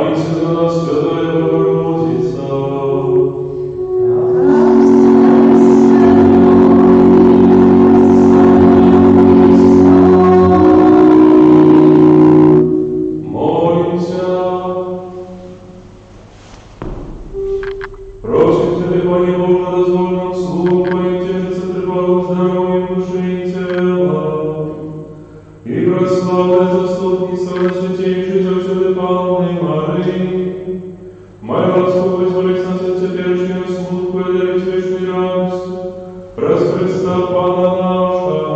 Молись за нас, Святая Богородица. Молимся. Просим Тебя, Пане Боже, дозволь нам слугам Твоим тешиться тревогам здоровьем души и тела. И прославляй заступница Святейшей Завсёды Панны Марии, моя Господь, вызволить нас от теперешнего смутку и дарить вечную радость, праз Христа Пана нашего.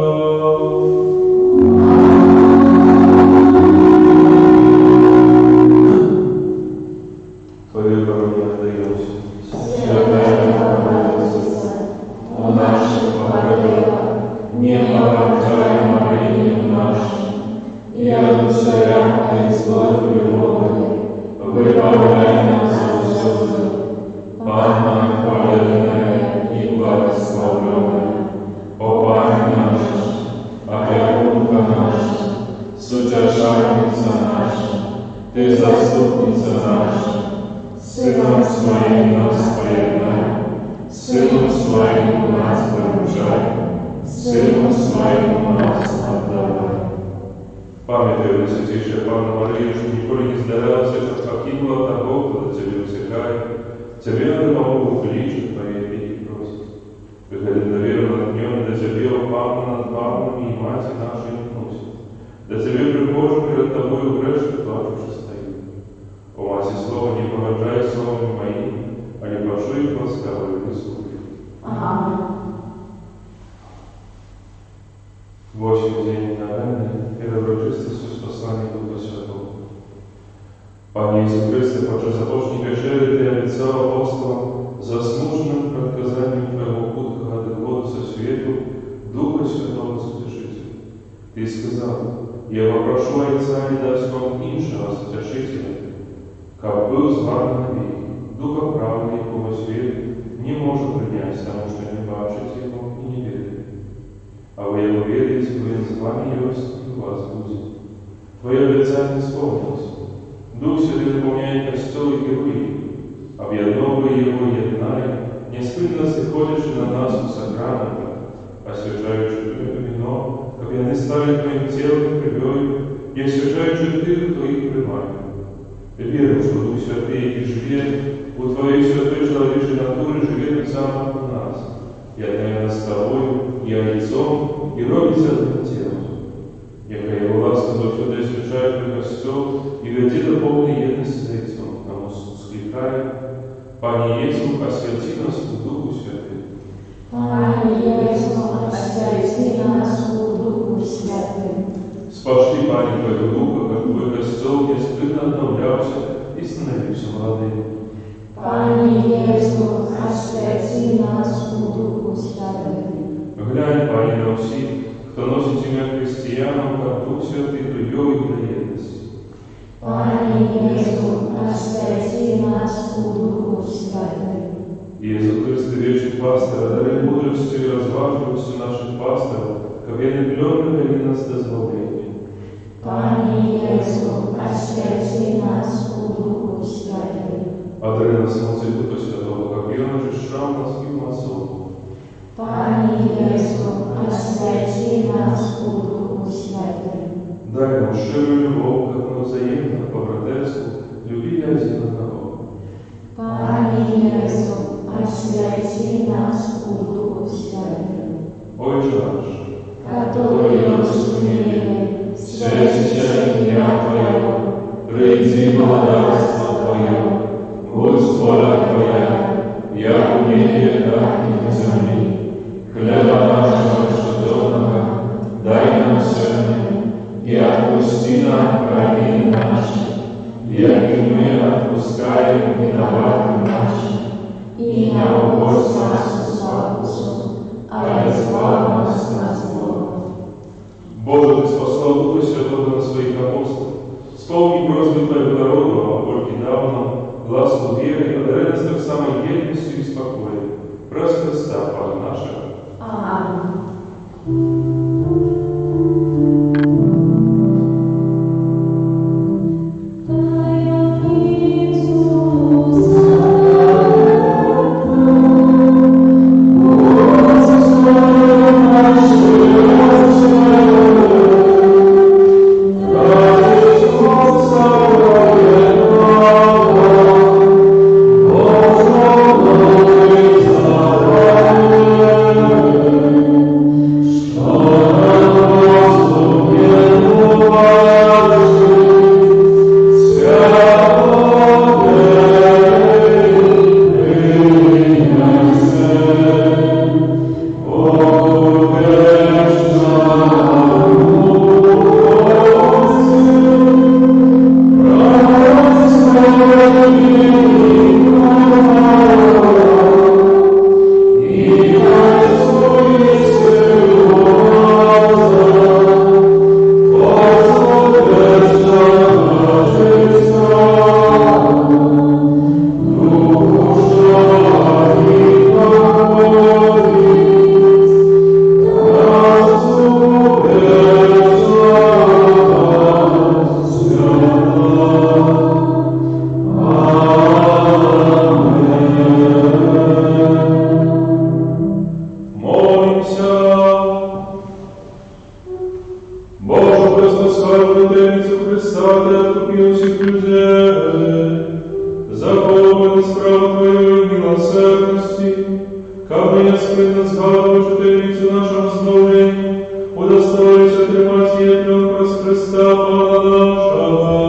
Твою корону отдаемся. Святая Богородица, у наших покорила, не порождай молением нашим, и от царя и злой любовь, выбавляй нас от слезы. Панна хваленная и благословленная, о Пане наша, опекунка наша, сутешальница наша, Ты заступница наша, Сыном Своим нас поедай, Сыном Своим нас поручай, Сыном Своим нас отдавай. Пам'ятай, Святейшая Панна Мария, что ніколи не здарялася, що покинула того, хто до Тебе усякає. Тебе надо помогу величию Твоей опеки просить. Приходи доверно над днем, до Тебе, о Панна над панами и Мати нашей носит. До Тебе прихожу перед Тобою грешно плачущий стою. О Мати Слова, не погоджай словами моим, а не прошу их ласкавой прислуги. Аминь. 8 день новенны и доброчистости с посланием Духа Святого. Пане Иисус Христе, подчас апостольской вечери Ты обещал апостолам заслуженным предказанием Твоего путка от воду со свету Духа Святого Сутешителя. Ты сказал: «Я попрошу Отца и даст вам иншего Сутешителя, как был с вами навеки, Духа правды, якого свет не может принять, потому что не бачит его и не верит. А вы его верите, вы с вами есть и у вас будет. Твое обещание исполнилось. Дух Святый наполняет костел и герои, объединовывая его единая, неспынно сходящий на нас у сакрамента, освящающий хлеб и вино, как они стали Твоим телом и кровью, и освящающий Ты Твоих приманий. И верим, что Дух Святый и живет у Твоей святой человеческой натуре, живет и сам в нас, и одновременно с Тобой, и лицом, и робится одним телом. Яко его ласка завсюду освящает Твой костел, и веди до полной едности с лицом, тому скликая: Пане Иисус, освяти нас в Духу Святым. Пане Иисус, освяти нас в Духу Святым. Спошли, Пане, Твоего Духа, как Твой костел неспынно обновлялся и становился молодым. Пане Иисус, освяти нас в Духу Святым. Глянь, Пане, на всех, кто носит имя христианам, как Дух Святый привел их до едности. Пане Иисус, освяти нас в Духу Святым. Иисус Христос, вечный пастор, одари мудростью и разважливостью наших пасторов, как они племя вели нас до избавления. Пане Иисус, освяти нас в Духу Святым. Одари нас молодцы Духа Святого, как и Он очищал нас и масонов. Пане Иисус, освяти нас в Духу Святым. Дай нам ширую любовь, как мы взаимно, по-братерству, любили один одного. Пане Иисус, освяти нас в Духу Святым. Отче наш, который есть в небе, святится имя Твое, приди царство Твое, будь воля Твоя, як в небе, так и на земле. Хлеба нашего ежедневного дай нам сегодня, и отпусти нам провины наши, як и мы отпускаем виноватым нашим, и не уводь нас в спокусу, а избавь нас от злого. Боже, Ты спасал Духа Святого на своих апостолов. Вспомни просьбы Твоего народа, а Ольге дал нам ласку веры, одари нас так самой верностью и спокоем. Праз Христа, Пана нашего. Аминь. по справу Твоєї милосердності, каменя скритно згадуючи таємницю нашого збавлення, удостоїся тримати єдного проз Христа Бога нашого.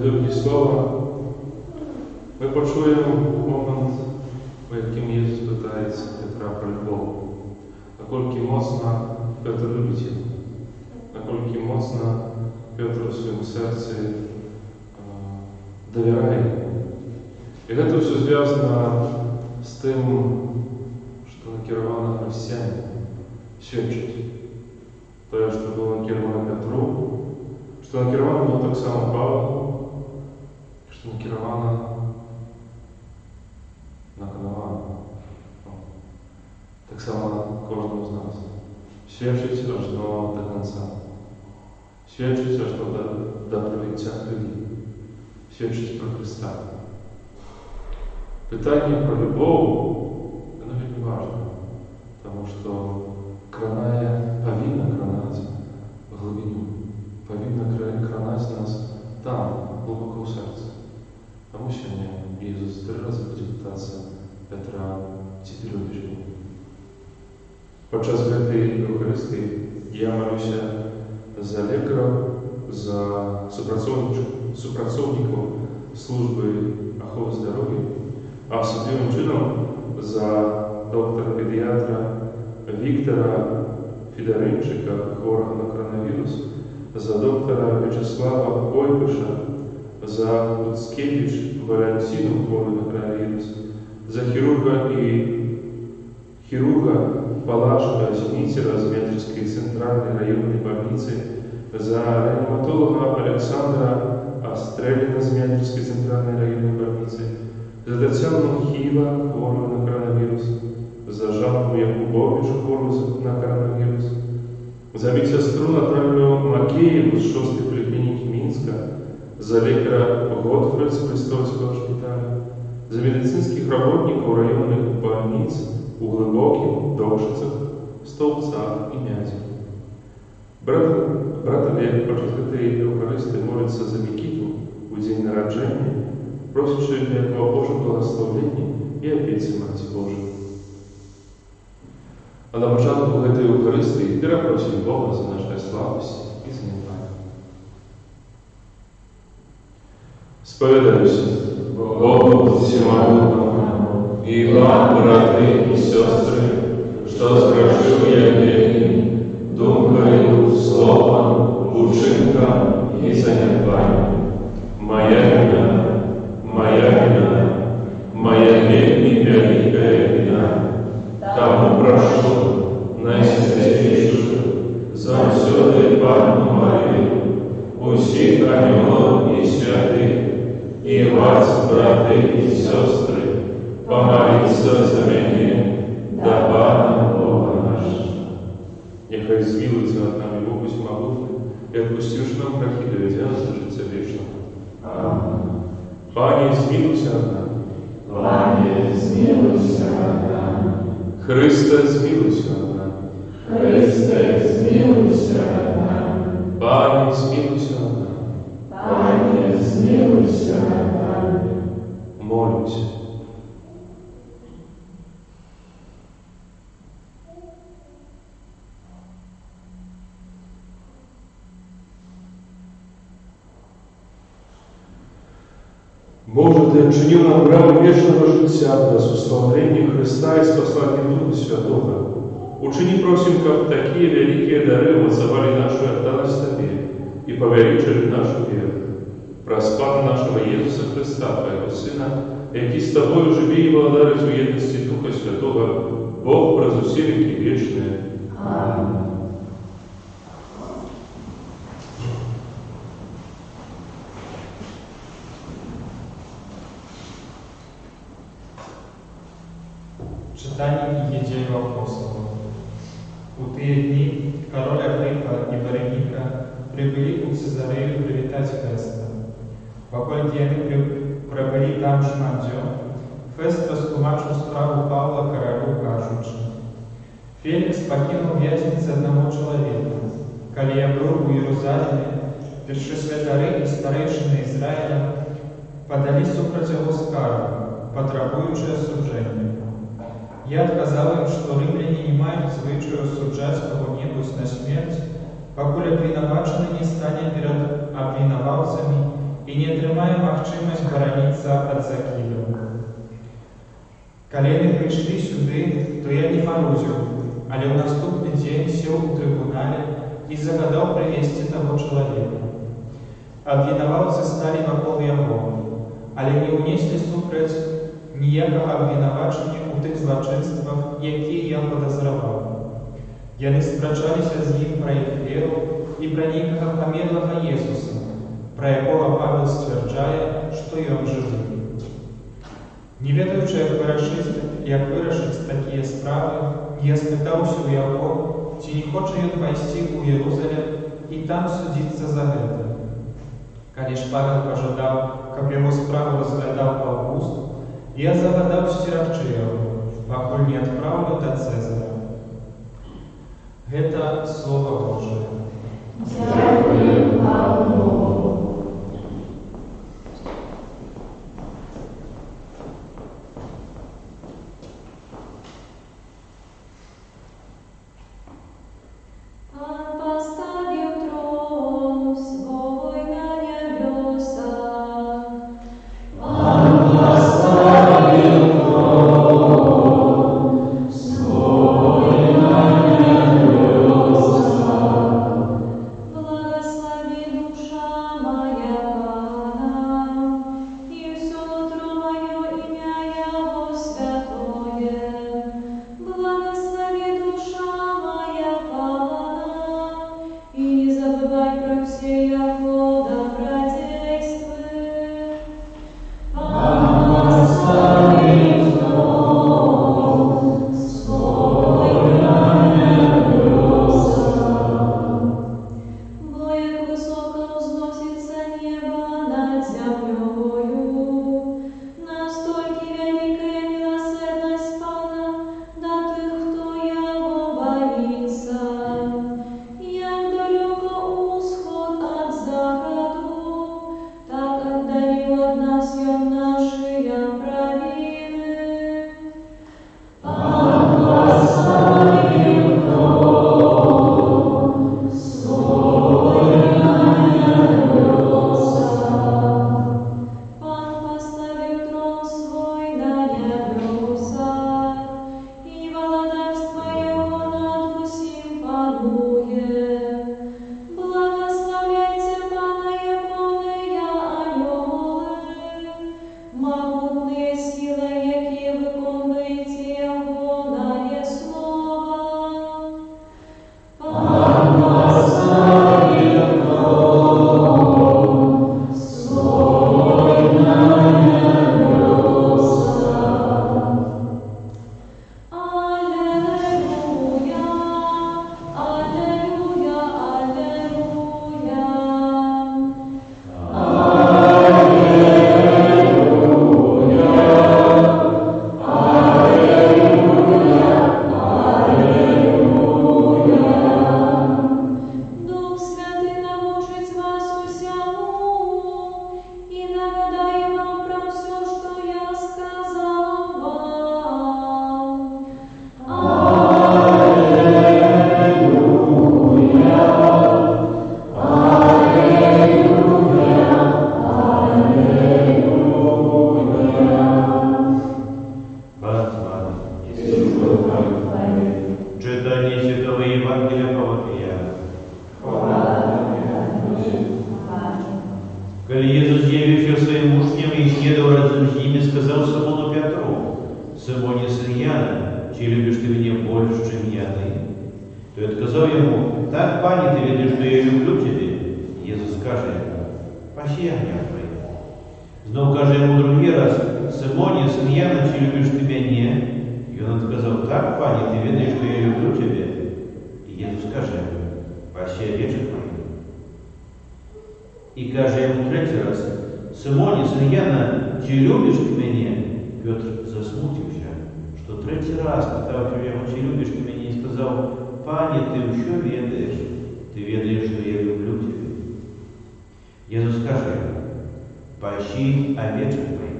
уривки слова, ми почуємо момент, у яким Єсус питається Петра про любов. Наскільки моцно Петр любить його, наскільки моцно Петр у своєму серці довіряє йому. І це все зв'язано з тим, що накеровано християнам свідчить. То, що було накеровано Петру, що накеровано було так само Павлу, що накеровано на Конована. Так само кожному з нас. Свідчить аж до кінця. Свідчить аж до прибуття хвилі. Свідчить про Христа. Питання про любов, воно вельми важливе, тому що повинна кранати в глибину, повинна кранати нас там, глибоко в серці. Тому сьогодні Ісус 3 рази буде питатися Петра, чи ти любиш його? Podczas цієї Євхаристії я молюся за лікарів, за супрацовників служби охорони здоров'я, а особливим чином за доктора-педіатра Віктора Федоринчика, хворого на коронавірус, за доктора В'ячеслава Койбиша, за Луцкевич Валентину, хворого на коронавірус, за хирурга Палашка Змитера Зметрской центральной районной больницы, за реаниматолога Александра Астрелина Зметрской центральной районной больницы, за Татьяну Хила, хворую на коронавирус, за Жанну Якубович, хворую на коронавирус, за медсестру Наталью Макееву с 6-й поликлиники Минска, за лекаря Готфред с Христовского шпиталя, за медицинских работников районных больниц у Глибоких, Довшицях, Стовпцах і Мязі. Брат Олег подчас цієї Євхаристії молиться за Микиту у день народження, просячи для якого Божого благословення і опеці Матері Божої. А на початку цієї Євхаристії перепросимо Бога за нашу слабость і зневагу. Сповідаюся Богу всемогутному и вам, братья и сестры, что сгрешил я грехи, думкою, словом, учинком и занятием. Моя вина, моя вельми великая вина. Тому прошу, найсвятейшую, за всюди Панну Марию, усіх ангелов и святых, и вас, братья и сестры, помолиться за мене, да Пана Бога нашого. Нехай змилується над нами Бог Всемогутній, і відпустивши нам грехи, доведе нас до життя вічного. Амінь. Пані, змилуйся над нами. Пані, змилуйся над нами. Христе, змилуйся над нами. Христе, змилуйся над нами. Пані, змилуйся над нами. Пані, змилуйся над нами. Молюся. Боже, Ти вчинив нам право вічного життя без условлення Христа и спасания Духа Святого. Учини, просим, как такие великие дары воззвали нашу отданость Тебе и поверичили нашу веру. Распад нашего Иисуса Христа, Твоего Сына, який с Тобою живи и владарит в едности Духа Святого, Бог прозуси веки вечные. Аминь. Читання Єдєю апостолом. У ті дні король Агриппа и Береника прибыли у Цезарею привітати Феста. Покольки они пробыли там шмандзё, Фест розтлумачив справу Павла королю, кажучи: «Феликс покинул в'язниці одного чоловіка, коли я був у Єрусалимі, першосвятари і старейшини Ізраїля подали супротив його скаргу, потребуючи осудження. Я отказал им, что римляне не мають звичаю осуджать кого-нибудь на смерть, покуль обвинувачений не стане перед обвинувавцами і не атрымае магчымасць бараніцца ад закідаў. Калі яны прыйшлі сюды, то я не марозіў, але ў наступны дзень сеў у трыбунале і загадаў прывесці таго чалавека. Абвінаваўцы сталі вакол яго, але не ўнеслі супраць ніякага абвінавачання ў тых злачынствах, якія я падазраваў. Яны спрачаліся з ім пра іх веру і пра нейкага памерлага Езуса, пра якога Павел сцвярджае, што ён жывы. Не ведаючы, як вырашыць такія справы, я спытаўся ў яго, ці не хоча ён пайсці ў Єрузалем і там судзіцца за гэта. Калі ж Павел пажадаў, каб яго справу разглядаў Аўгуст, я загадаў сцерагчы яго, пакуль не адпраўлю да Цэзара. Гэта Слова Божае. Дзякуем Богу. І каже йому третій раз: Симоні, син Яна, чи любиш ти мене? Петр засмутився, що третій раз питав його, чи любиш ти мене, і сказав: Пані, ти що ведаєш? Ти ведаєш, що я люблю тебе. Ісус каже йому: Пащи овечек моїх.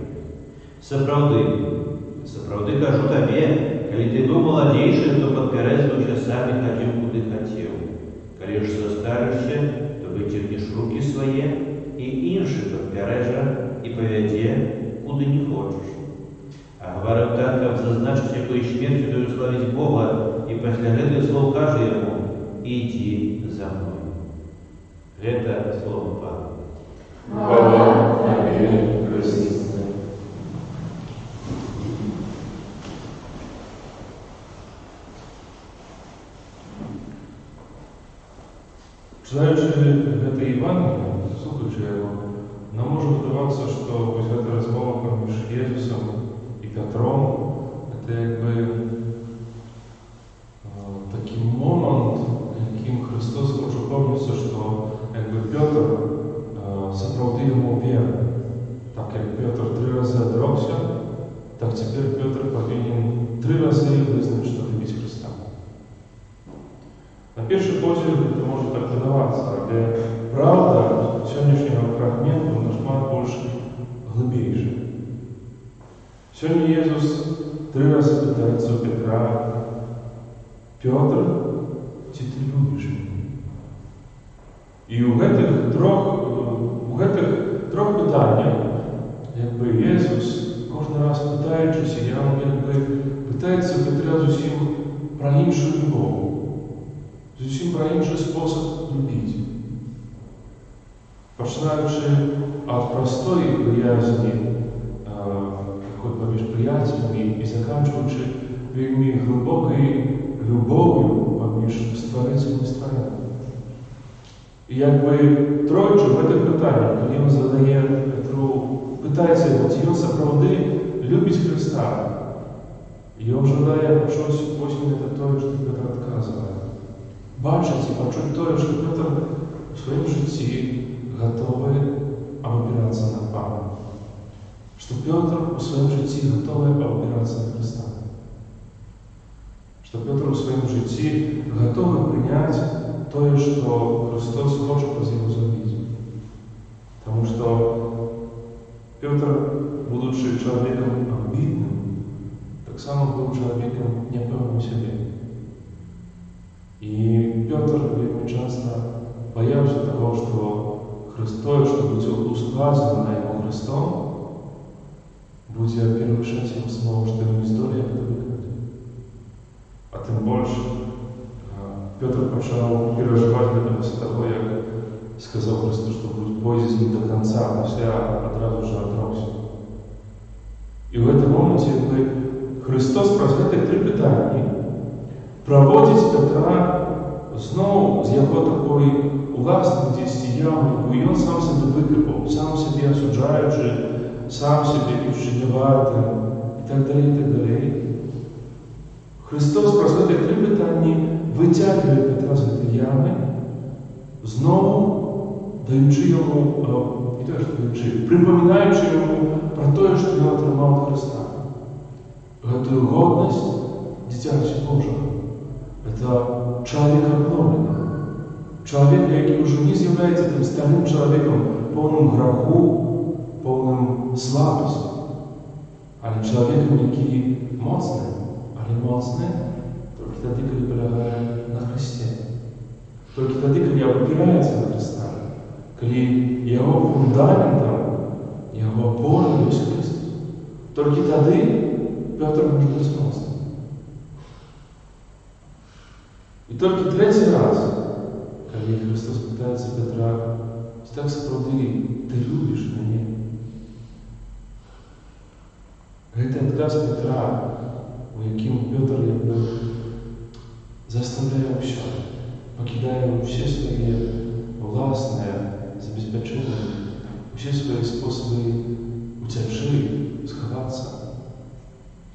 Сапраўды кажу табе, калі ты быў маладзейшы, то падпярэзваў часамі хадзіў куды хацеў. Калі ж застарышся, то выцягнеш рукі свае і інших підбереже і поведе, куди не хочеш. А говорив так, зазначить, якою смертю даю славить Бога, і після этого слов каже йому, іди за мною. Это слово Павла. Хвала Тобі, Христе. Читаючи гэта Євангеліє, слухаючи його, нам може видаватися, що ось ця розмова між Єсусом і Петром – це якби такий момент, яким Христос хоче повністю, що якби Петр справді йому вірив. Так як Петр 3 рази одрекся, так тепер Петр повинен 3 рази визнати, що любить Христа. На перший погляд это может так видаваться, але правда сьогоднішнього фрагменту нашмат більш глибіша. Сьогодні Єсус 3 рази питається у Петра: Петр, чи ти любиш мене? І у гэтых трьох питаннях, якби Єсус кожен раз питаючись, питається у Петра зовсім про іншу любов. Зовсім про інший спосіб любити. Починаючи від простої приязні, якою поміж приятелями, і закінчуючи вельми глибокою любов'ю поміж створителем і створенням. І якби тройче в цих питаннях, коли він задає Петру, питається його, чи він справді любить Христа, і він жадає почути потім те, що Петр відказує. Бачить і почути те, що Петр у своєму житті готовий опиратися на Пана. Що Петр у своєму житті готовий опиратися на Христа. Що Петр у своєму житті готовий прийняти те, що Христос хоче про його зробити. Тому що Петр, будучи чоловіком амбітним, так само був чоловіком непевним себе. І Петр вельми часто боявся того, що Христос, що буде ускладнено йому Христом, буде перевищати його самого, що йому історія буде виконати. А тим більше Петр почав переживати після того, як сказав Христос, що буде пойти з ним до кінця, після одразу ж отрекся. І в цьому моменті, якби Христос про ці 3 питання проводить Петра знову з його такої власності ями, бо він сам себе викопав, сам себе осуджаючи, сам себе вчинювати і так далі, і так далі. Христос про ці 3 питання витягує Петра з цієї ями, знову даючи йому, і те, що даючи, припоминаючи йому про те, що він отримав від Христа. Гэтую годність дитяча Божого. Это человек обновленный. Человек, який уже не является тем старым человеком, полным греху, полным слабости. Але человеком, який моцний, але моцний, тільки тоді, коли полягає на Христі. Тільки тоді, коли опирається на Христа, коли його фундаментом, його опорою є Христос. Тільки тоді Петр може бути моцним. І тільки 3-й раз, коли Христос питається Петра, так справді ти любиш мене? Це відказ Петра, у яким Петр якби заставляє все, покидає всі свої власні забезпечення, всі свої способи утечі, сховатися.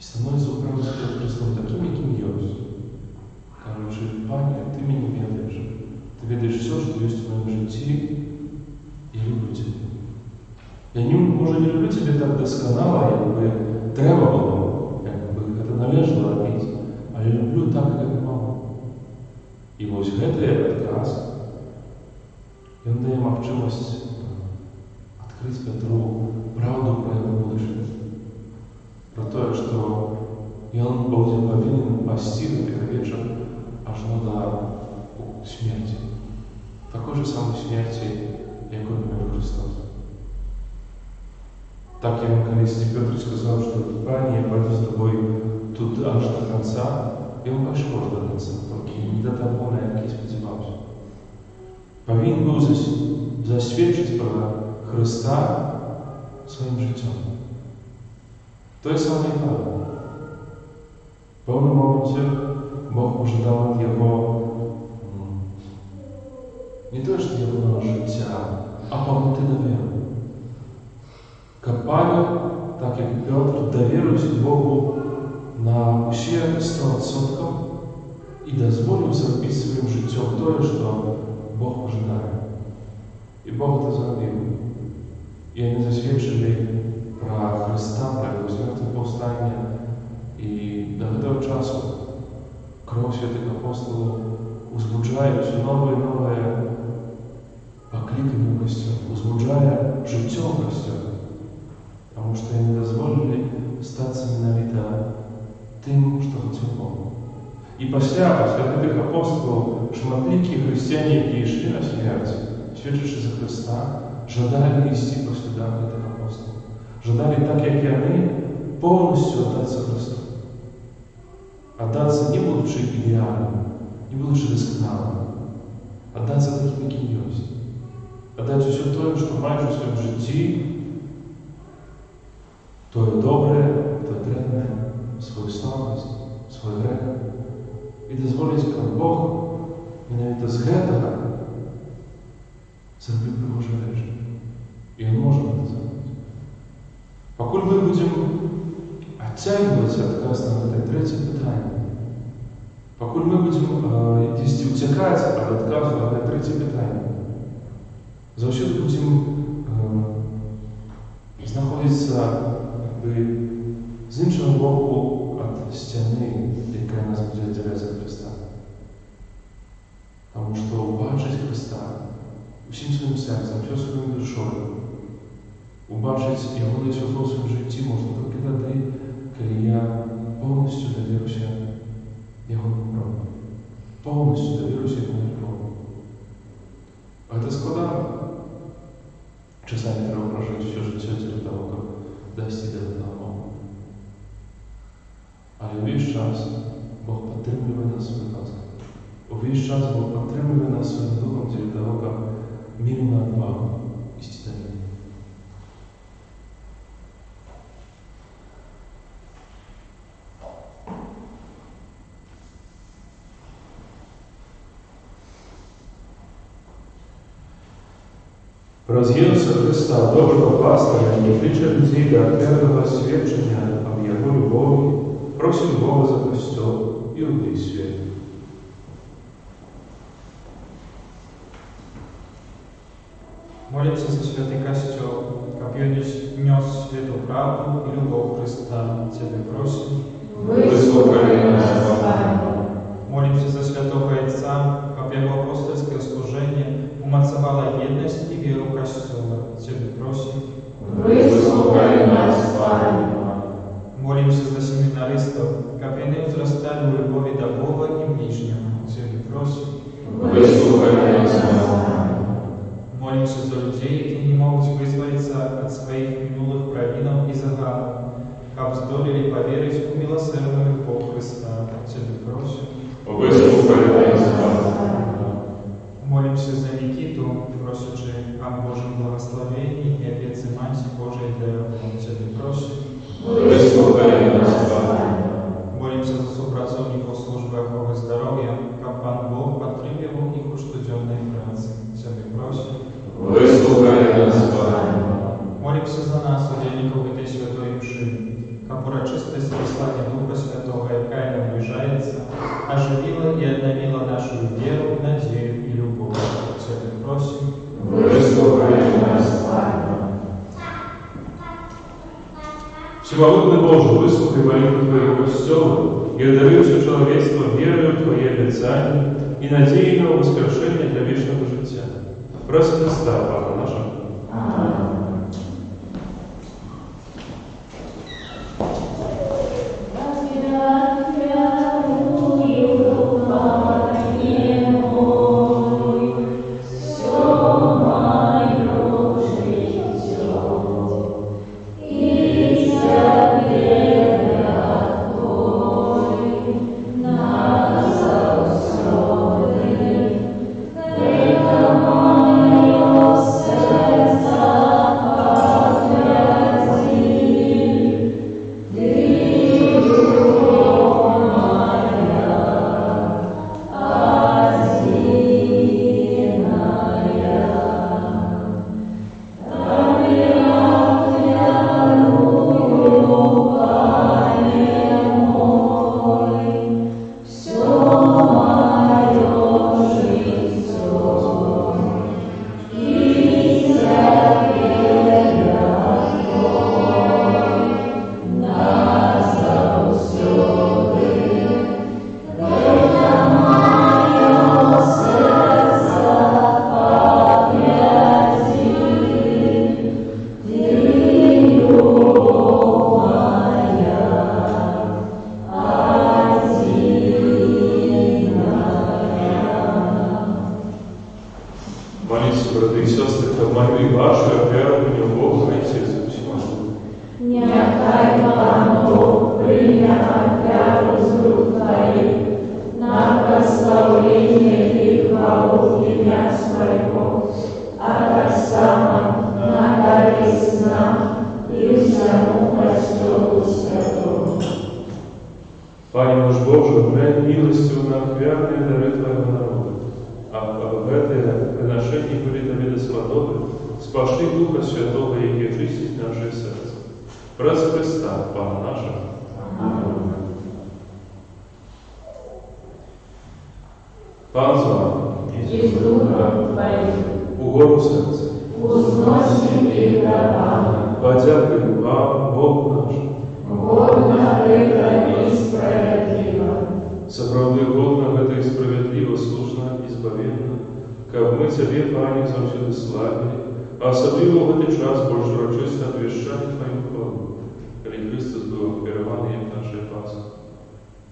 І становиться управління перед Христом таким, яким є. Кажучи, Пане, ти мені відаєш. Ти відаєш все, що є в моєму житті. Я люблю тебе. Я може не люблю тебе так досконало, якби треба було, якби це належало робити, але люблю так, як мало. І ось цей відказ, він дає можливість відкрити Петру правду про його будущее. Про те, що він буде повинен пасти этот вечер аж до смерти. Такой же самой смерти як умер Христос. Так Евангелист Петр сказал, что «Пане, я пойду с тобой тут аж до конца», и он пошел до конца, только не до того, на який сподівався. Повинен був засвідчити про Христа своїм життям. Той самий Павел. В певному моменті Бог ожидав від його не то, що його життя, а повноти довіри. Як Павел, так як Петр довірився Богу на усі 100% і дозволив зробити своїм життям те, що Бог ожидає. І Бог це зробив. І вони засвідчили про Христа, про його смерть і повстання. І до того часу кров святих апостолів узбуджає все нове і нове покликання в костюм, узбуджає життя в костюм. Тому що вони дозволили стати ненавидно тим, що хотів Бог. І після тих апостолів шматлікі християни, які йшли на смерть, свідчивши за Христа, жадали йти по слідах тих апостолів. Жадали так, як і вони, повністю віддатися Христу. Отдаться не будучи идеальным, не будучи досконалым, отдаться таким, каким есть. Отдать все то, что маешь в своем житті, то добре, то древне, свою слабость, свой грех. І дозволить, як Бог, навіть з греху, зробити пригожі речі. І Він може це зробити. Покуль ми будемо оттягиваться відказно на те третє питання, покуль ми будемо утікати від відказу на те третє питання, завжди будемо знаходитися з іншого боку від стіни, яка нас буде відділяти від Христа. Тому що убачити Христа усім своїм серцем, всю своєю душою, убачити Його десь у своєму житті можна тільки тоді, коли я повністю довіруся Його добру. Повністю довіруся Його добру. А це складно. Часами треба прожити все життя для того, як дійти до того моменту. Але весь час Бог підтримує нас своєю ласкою. Весь час Бог підтримує нас своїм духом для того, як мирно відвагу істи до нього. Про Ісуса Христа, доброго пастора, який кличе людей до відкритого свідчення об Його любові, просить Бога за Христом і увесь світ. Молимся за святий Костел, как он нес свету правду и любовь Христа. Тебе просим. Выслухай нас, Пане. Молимся за святого Отца, как его апостольское служение умацовало едность и веру Костела. Тебе просим. Выслухай нас, Пане. Молимся за семинаристов, как они возрастали в любови до Бога и ближнего. Тебе просим. Выслухай нас, Пане. Молимся за людей, які не можуть визволитися від своїх минулих провинів і заганов, как здолели поверить у милосердную любовь Христа. Тебе просим. Выслухай нас, Пане. Молимся за Никиту, просячи о Божьем благословении и опеце Матери Божией для его. Тебе просим. Выслухай нас, Пане. Молимся за сопрацовников службы охраны здоровья, как Пан Бог підтримував їх у щоденной праці. Тебе просим. Выслухай нас, Пане. Молимся за нас, удельников этой святой мши, как урочистость послания Духа Святого, яка наближается, оживила и обновила нашу веру, надею и любовь. Тебе просим. Выслухай нас, Пане. Всемогутный Боже, выслухай молитву Твоего Костела и одари все человечество верою в Твои обетования и надеянного воскрешения для вечного життя. Про Христа, Пана нашего. Аминь. Все милостива мою і вашу оферу мені Богу і Отцю всьому. Нехай Пан Бог прийме оферу з рук Твоих на прославление и хвалу имя Своего, а так само на користь нам и всему престолу Святому. Пане наш Боже, обмень милостью на охвярные дары Твоего народа, а об это приношение были Тебе досмотовы, спаши Духа Святого, и очистить наше сердце. Праз Христа, Пана нашего. Аминь. Пан з вами, И с Духом Твоим угору серце. узносим и до Пана, Подякуємо вам, Богу нашому. годно это и справедливо. Соправди годно это и справедливо, слушно и избавенно, как мы Тебе, Пане, завсюди славили, а особливо в этот час больше урочисто отвещать Твою хвалу, коли Христос был оперованием нашей Пасхи.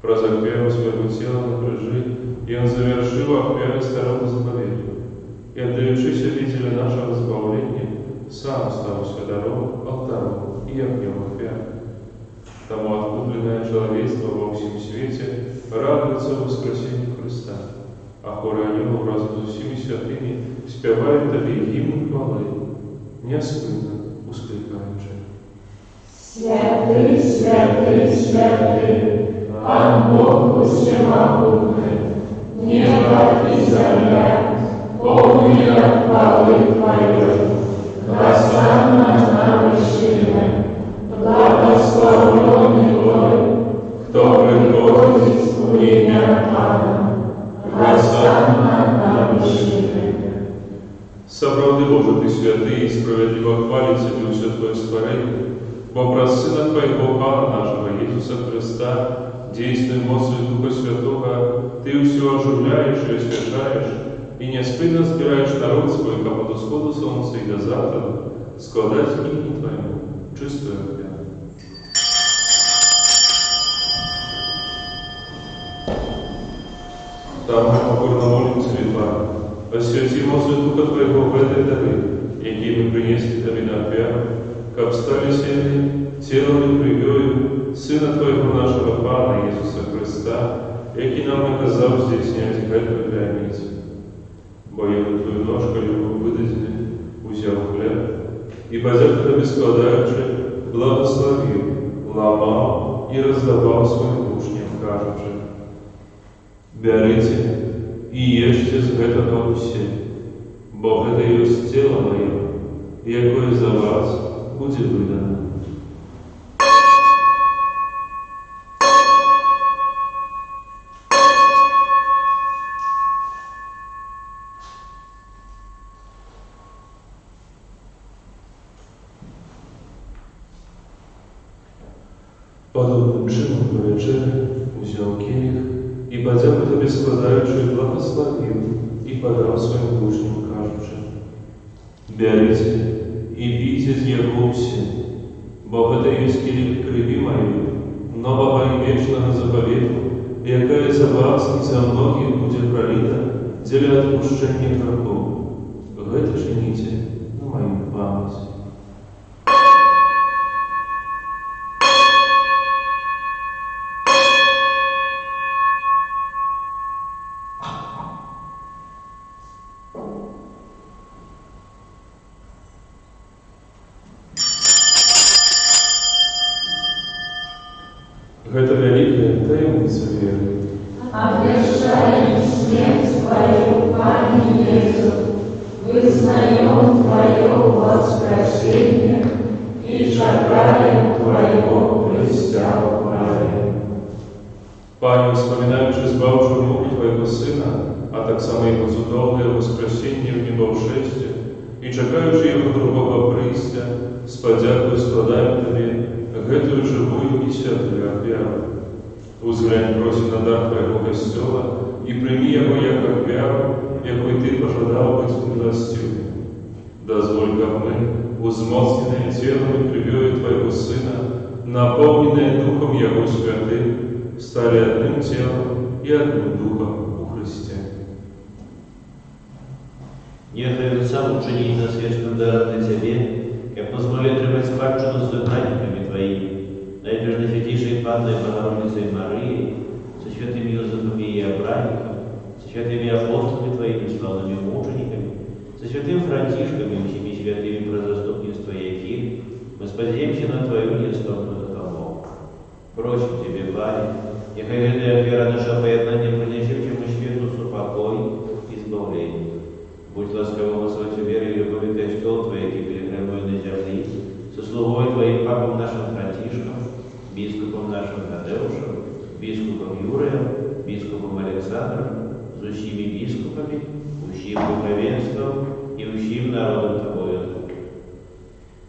Про захверу своего тела на крыжи, и Он завершил охверы старого заповедия, и отдающий свидетеля нашего избавления, сам стал святаром, алтаром и огнем охверы. Тому откупленное человечество во всем свете радуется воскресению Христа, а хоры ангелов разом со всеми святыми спевают Тебе гимн хвалы, неоспынно ускликаючи. Святый, святый, святый, Пан Бог всемогутный, небо и земля, полные хвалы Твоей, Хосанна на вершине, благословенный Той, кто приходит в имя Пана, Хосанна на вершине. Соправди Боже, Ты святый и справедливо хвалит Тебе все Твое створение, во праз Сына Твоего, Пана нашего, Иисуса Христа, действуя мощью Духа Святого, Ты все оживляешь и освящаешь, и неоспынно сбираешь народ свой, как от восходу солнца и до завтра, складать имени Твоему, чувствуя Тебя. Там покорно молим Тебе, Пане, освяти мощью Духа Твоего в этой дары, какие мы принесли Тебе на оферу, как стали семи телом и кровью Сына Твоего нашего Пана Иисуса Христа, який нам наказав здійснять геть таємницю. Бо я на Твою ножку його видадіне, узяв хліб, і подяку Тобі складаючи, благословив, ламав і роздавав своїм учням, кажучи: «Берите і ешьте з гетого усі, бо це є тіло моє, яке за вас буде видано». Подобним чином по вечері узяв келих і подяку Тобі складаючи, благословив і подав своїм учням, кажучи: «Берите і пійте з його всі, бо це є келих крові моєї, нового і вічного заповіту, яка за вас і за многих буде пролита для відпущення грехов. Це чините на мою пам'ять». Это великая таємниця веры. Обещаем смерть Твою, Пане Иисус, вызнаем Твое воскресение и чакаем Твоего престолования. Пане, вспоминаючи збавчу муки Твоего Сина, а так само Його чудовне воскресіння в небовшесті, і чекаючи Його другого прийстя, з подякою складаємо Тобі гэтую живую и святую оферу. Узглянь, просим на дар Твоего костела и прими его як оферу, якой Ты пожадал быть милостивым. Дозволь, как мы, узмоцненные телом и кровью Твоего Сына, наполненные Духом Его Святым, стали одним телом и одним Духом у Христе. Нехай сам учинить нас вечным даром на Тебе, как позволи отримать спадщину с дыханниками Твоими, наибежно святейшей Панной Богородицей Марии, со святым Иосифом и Иоанником, со святыми апостолами Твоими, славными мучениками, со святым Франтишком и всеми святыми про заступничество Яким, мы сподеемся на Твою неистопную духову. Просим Тебе, Пане, нехай ведая вера наша поеднание принесет чему свету супокой и избавление. Будь ласковым освать верой и любовью костел Твоей, теперь прямой на земле, со слугой Твоим папом нашим Франтишком, бископом нашим Тадеушем, бископом Юрием, бископом Александром, с усими бископами, ущим духовенством и ущим народом Тобою.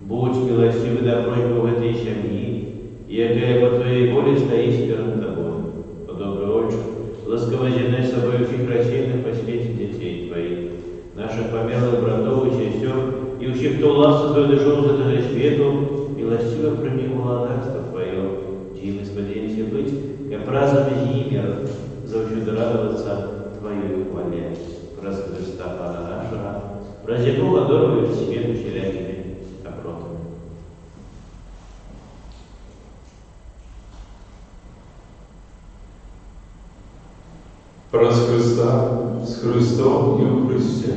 Будь милостивый до просьбы в этой семьи, якая по Твоей воле стоит перед Тобой. По доброй Отче, ласково зеленай собой всех рассеянных по свете детей Твоих, наших померлых братов и сестер, и всех, кто ласку Твою дошел за этого свету, милостиво прими благодарство Твое, чьи мы сподеемся быть, как праздным зимер, заучу радоваться Твоей хвале. Праз Христа Пана нашего, праз Якова дорогу свету щелякими напротив. Праз Христа, с Христом и у Христе,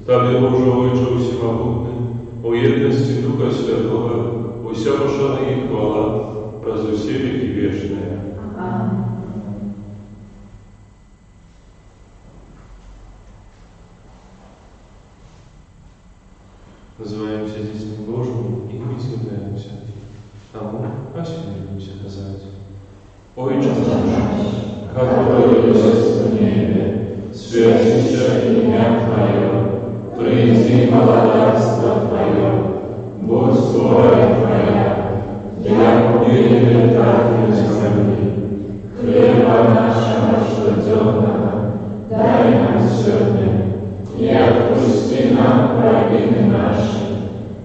Тобі, Боже Отче Всемогутний, у єдності Духа Святого, уся пошана і хвала, праз усі віки вічні. Аминь. Называемся детьми Божьими и не изъявляемся тому, о себе любимся казать. Отче наш, который есть в небе, святится имя Твое, приди молодость Твое, будь воля Твоя, як в небе, так и на земле. Хлеба нашего ежедневного дай нам сегодня, и отпусти нам провины наши,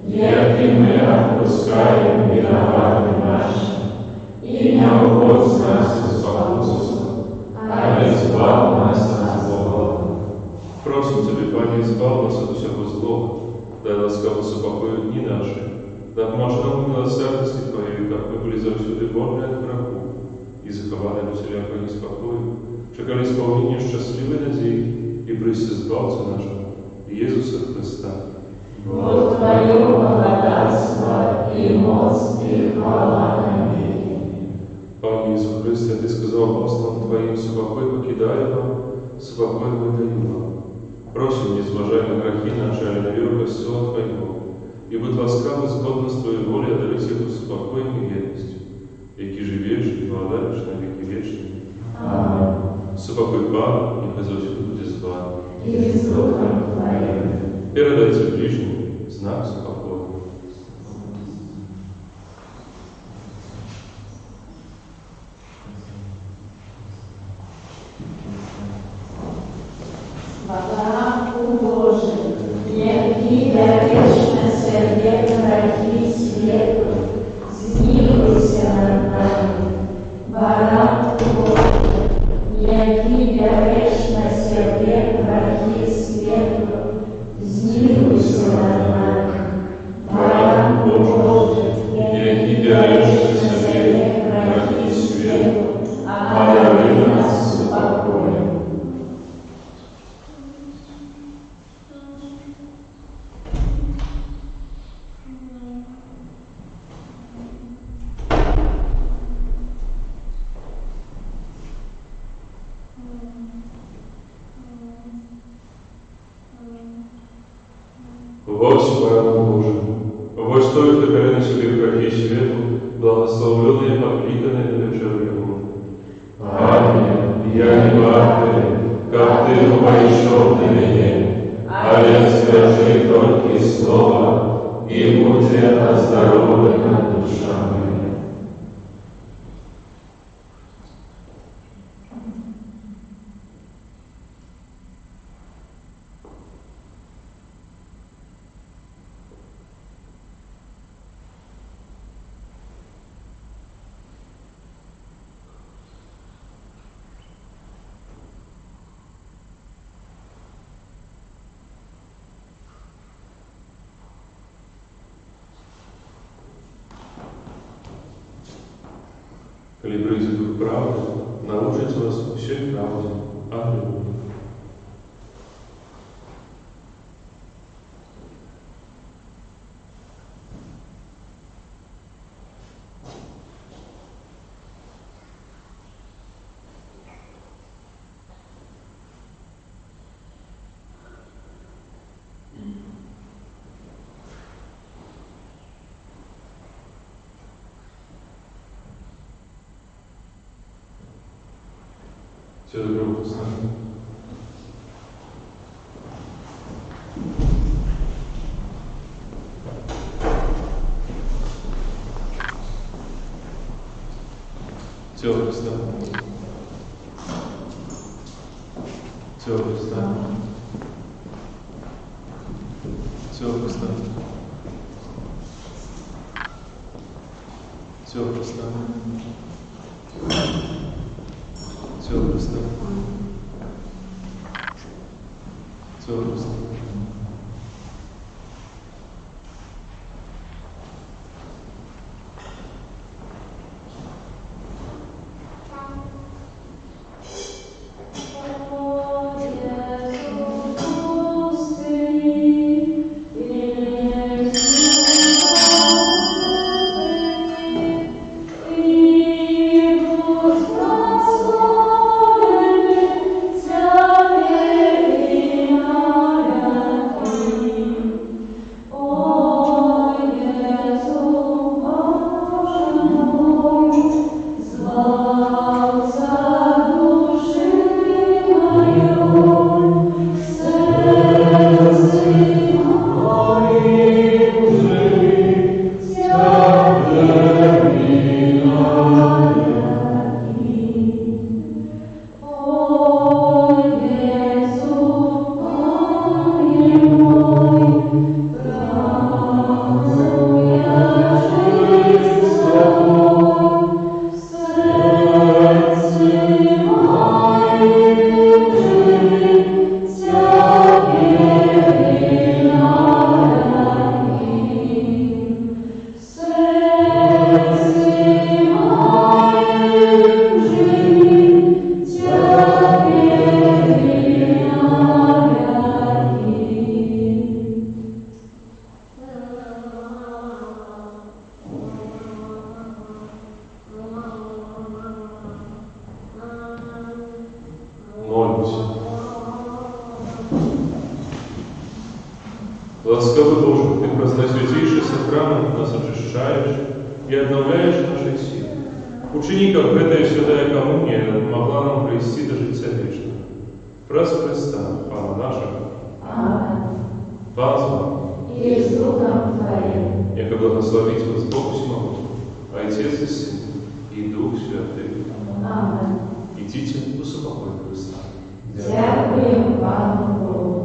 як и мы отпускаем виноватым нашим, и не уводь нас в искушение, а избавь нас от злого. просим Тебе, Пане, избавь нас от всякого злого, дай ласкаво супокою дни наши, да поможи нам в милосердности Твоей, как мы были завсюди вольны от врагу, и захованы до всякого неспокою, чекали исполнение счастливой надеи и прийти избавца нашего, Иисуса Христа. Вот Твое богатство и моц и хвала на веки. Пане Иисус Христе, Ты сказал апостолам Твоим, супокой покидаю вам, супокой выдаю вам. Просим, не зважай на грехи наши, а на веру костела Твоего, и будь ласкавы сгодно с Твоей волей одарить всех успокоем и верностью, яки живешь и владаешь на веки вечные. Аминь. Супокой Пан, нехай завсюду будет с вами. И с Духом Твоим. Передайте ближним знак супокоя. Богу Боже, яки даешь на себе враги свету, смилуйся над нами. Богу Боже, яки даешь на себе враги свету, смилуйся над нами. Богу Боже, яки даешь на себе враги свету, одари нас супокоем. Вось Пане Боже, вось той, хто бере на собі грехи світу, благословлений, покликаний на вечеру Його. Аминь. Я не варты, как Ты войшел на меня, а я скажи только слово, и будь оздоровлена душа моя. Коли прийде Дух правди, научить вас всій правді. Аллилуйя. Все добро с нами. Все Христа. Все Христа. Все Христа. Все Христа. Все Христа. Все Христа. Ласковый Боже, Ты праздносвятейший сакрамент нас очищаешь и обновляешь наши силы. Учини, как эта святая коммуния могла нам привести до життя вечного. Праз Христа, Пана нашего. Аминь. Пан с вами. И с Духом Твоим. Яко благословить вас Бог Всемогущий, Отец и Сын, и Дух Святый. Аминь. Идите в супокой Христа. Дякуємо Пану Богу.